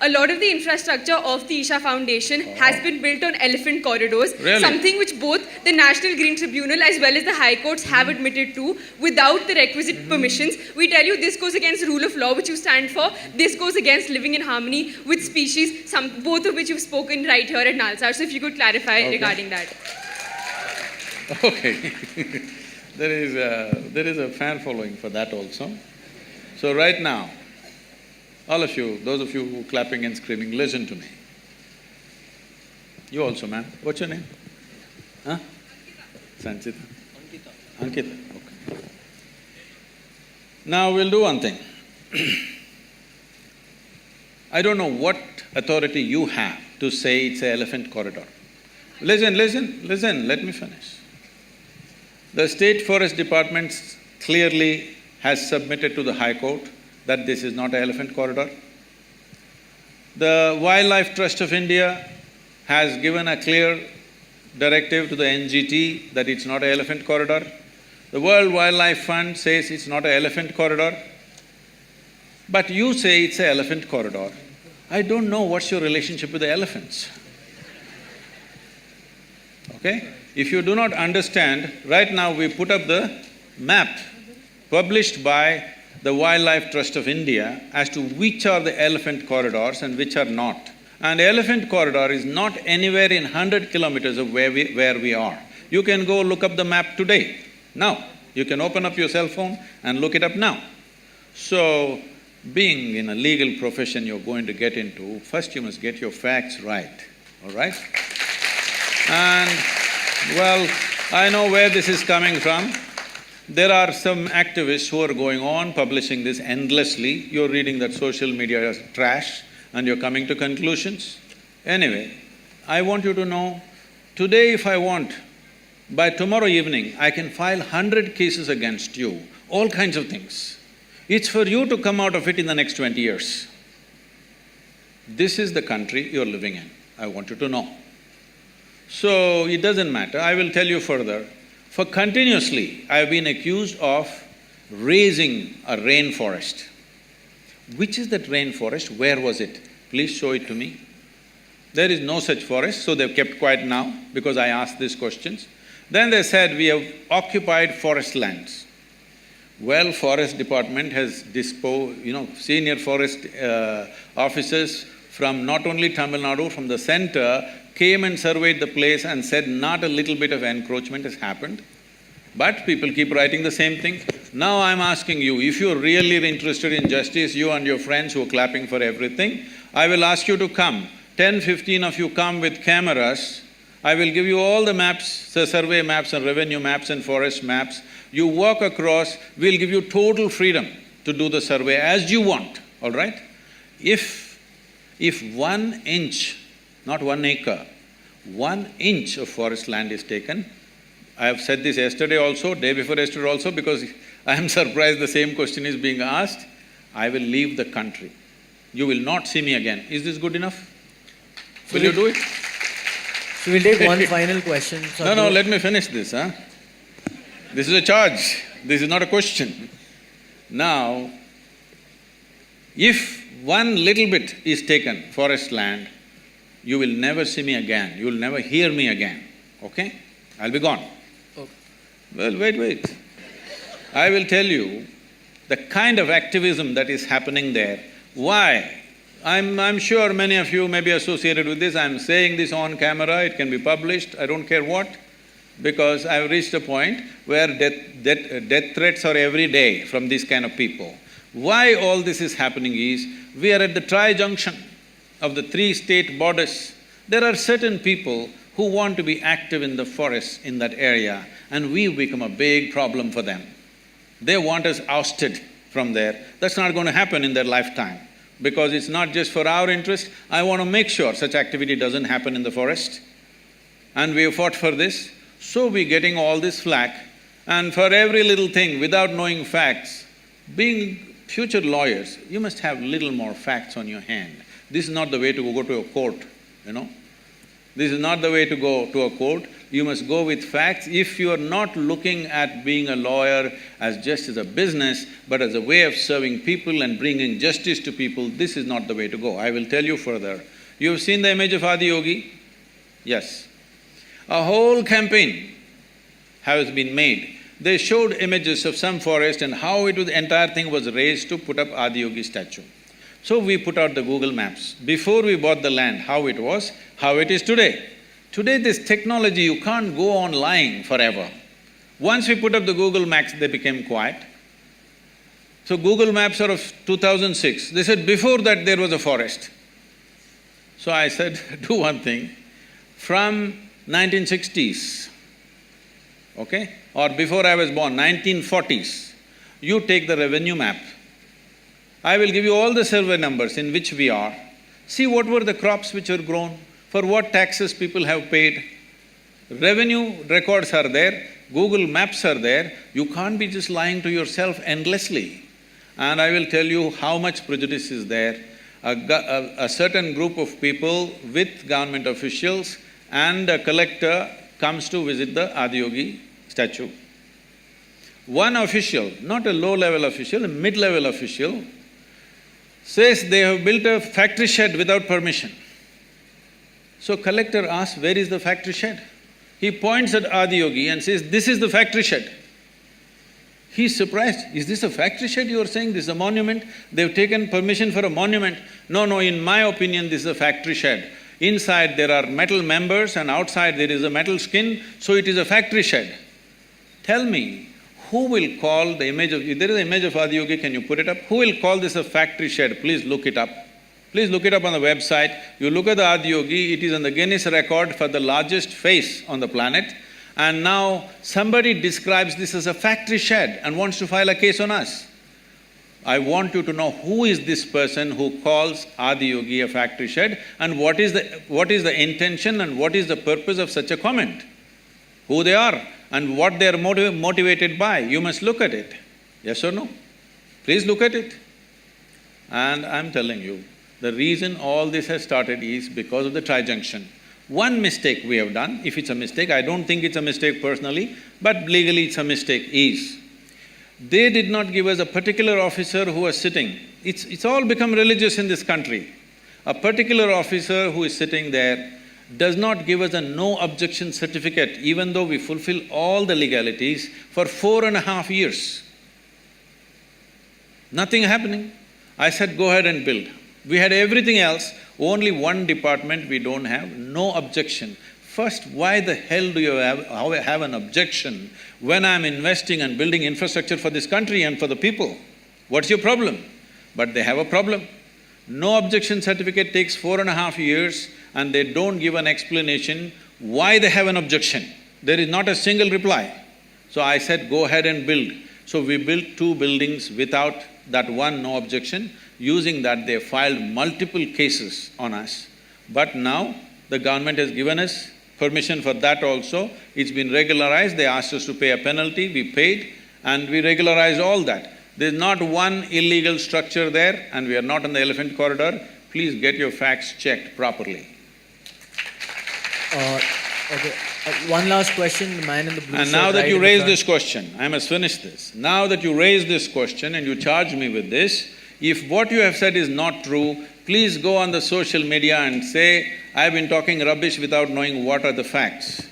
a lot of the infrastructure of the Isha Foundation has been built on elephant corridors, Really? something which both the National Green Tribunal as well as the High Courts have admitted to without the requisite permissions. We tell you this goes against rule of law, which you stand for. This goes against living in harmony with species, both of which you've spoken right here at Nalsar. So if you could clarify regarding that. Okay. There is a fan following for that also. So right now, all of you, those of you who are clapping and screaming, listen to me. You also, ma'am. What's your name? Huh? Sanchita? Ankita. Ankita, okay. Now we'll do one thing. I don't know what authority you have to say it's an elephant corridor. Listen, let me finish. The State Forest Department clearly has submitted to the High Court that this is not an elephant corridor. The Wildlife Trust of India has given a clear directive to the NGT that it's not an elephant corridor. The World Wildlife Fund says it's not an elephant corridor. But you say it's an elephant corridor. I don't know what's your relationship with the elephants. Okay? If you do not understand, right now we put up the map published by the Wildlife Trust of India as to which are the elephant corridors and which are not. And elephant corridor is not anywhere in 100 kilometers of where we are. You can go look up the map today, now. You can open up your cell phone and look it up now. So, being in a legal profession you're going to get into, first you must get your facts right, all right? And, well, I know where this is coming from. There are some activists who are going on publishing this endlessly. You're reading that social media is trash and you're coming to conclusions. Anyway, I want you to know, today if I want, by tomorrow evening, I can file 100 cases against you, all kinds of things. It's for you to come out of it in the next 20 years. This is the country you're living in, I want you to know. So, it doesn't matter, I will tell you further. For continuously, I've been accused of raising a rainforest. Which is that rainforest? Where was it? Please show it to me. There is no such forest, so they've kept quiet now because I asked these questions. Then they said, we have occupied forest lands. Well, forest department has senior forest officers from not only Tamil Nadu, from the center, came and surveyed the place and said not a little bit of encroachment has happened. But people keep writing the same thing. Now I'm asking you, if you're really interested in justice, you and your friends who are clapping for everything, I will ask you to come. 10, 15 of you come with cameras. I will give you all the maps, the survey maps and revenue maps and forest maps. You walk across, we'll give you total freedom to do the survey as you want, all right? If 1 inch, not 1 acre, 1 inch of forest land is taken, I have said this yesterday also, day before yesterday also, because I am surprised the same question is being asked, I will leave the country. You will not see me again. Is this good enough? Will you do it? So we'll take one final question. No, let me finish this, huh? This is a charge, this is not a question. Now, if 1 little bit is taken, forest land, you will never see me again, you will never hear me again, okay? I'll be gone. Okay. Well, wait. I will tell you the kind of activism that is happening there. Why? I'm sure many of you may be associated with this, I'm saying this on camera, it can be published, I don't care what, because I've reached a point where death threats are every day from these kind of people. Why all this is happening is, we are at the tri-junction of the 3 state borders. There are certain people who want to be active in the forest in that area and we've become a big problem for them. They want us ousted from there. That's not going to happen in their lifetime because it's not just for our interest. I want to make sure such activity doesn't happen in the forest and we have fought for this. So we're getting all this flack and for every little thing without knowing facts, being future lawyers, you must have little more facts on your hand. This is not the way to go to a court, you know. This is not the way to go to a court. You must go with facts. If you are not looking at being a lawyer as just as a business, but as a way of serving people and bringing justice to people, this is not the way to go. I will tell you further. You've seen the image of Adiyogi? Yes. A whole campaign has been made. They showed images of some forest and how the entire thing was raised to put up Adiyogi statue. So we put out the Google Maps. Before we bought the land, how it was, how it is today. Today this technology, you can't go on lying forever. Once we put up the Google Maps, they became quiet. So Google Maps are of 2006. They said before that there was a forest. So I said, do one thing, from 1960s, okay, or before I was born, 1940s, you take the revenue map. I will give you all the survey numbers in which we are. See what were the crops which were grown, for what taxes people have paid. Revenue records are there, Google Maps are there, you can't be just lying to yourself endlessly. And I will tell you how much prejudice is there. A certain group of people with government officials and a collector comes to visit the Adiyogi statue. One official, not a low-level official, a mid-level official, says they have built a factory shed without permission. So collector asks, where is the factory shed? He points at Adiyogi and says, this is the factory shed. He's surprised, is this a factory shed you are saying? This is a monument? They've taken permission for a monument. No, in my opinion, this is a factory shed. Inside there are metal members and outside there is a metal skin, so it is a factory shed. Tell me, who will call the image of… There is an image of Adiyogi, can you put it up? Who will call this a factory shed? Please look it up. Please look it up on the website. You look at the Adiyogi, it is on the Guinness record for the largest face on the planet. And now somebody describes this as a factory shed and wants to file a case on us. I want you to know who is this person who calls Adiyogi a factory shed and what is the intention and what is the purpose of such a comment. Who they are and what they are motivated by. You must look at it. Yes or no? Please look at it. And I'm telling you, the reason all this has started is because of the tri-junction. One mistake we have done, if it's a mistake, I don't think it's a mistake personally, but legally it's a mistake, is they did not give us a particular officer who was sitting. It's all become religious in this country. A particular officer who is sitting there does not give us a no objection certificate, even though we fulfill all the legalities for 4.5 years. Nothing happening. I said, go ahead and build. We had everything else, only one department we don't have, no objection. First, why the hell do you have an objection when I'm investing and building infrastructure for this country and for the people? What's your problem? But they have a problem. No objection certificate takes 4.5 years and they don't give an explanation why they have an objection. There is not a single reply. So I said, go ahead and build. So we built 2 buildings without that one no objection. Using that, they filed multiple cases on us. But now, the government has given us permission for that also. It's been regularized, they asked us to pay a penalty, we paid, and we regularized all that. There's not one illegal structure there, and we are not on the elephant corridor. Please get your facts checked properly. Okay. One last question, the man in the blue shirt. And now that right you in the raised front. this question, I must finish this. Now that you raised this question and you charge me with this, if what you have said is not true, please go on the social media and say, I've been talking rubbish without knowing what are the facts.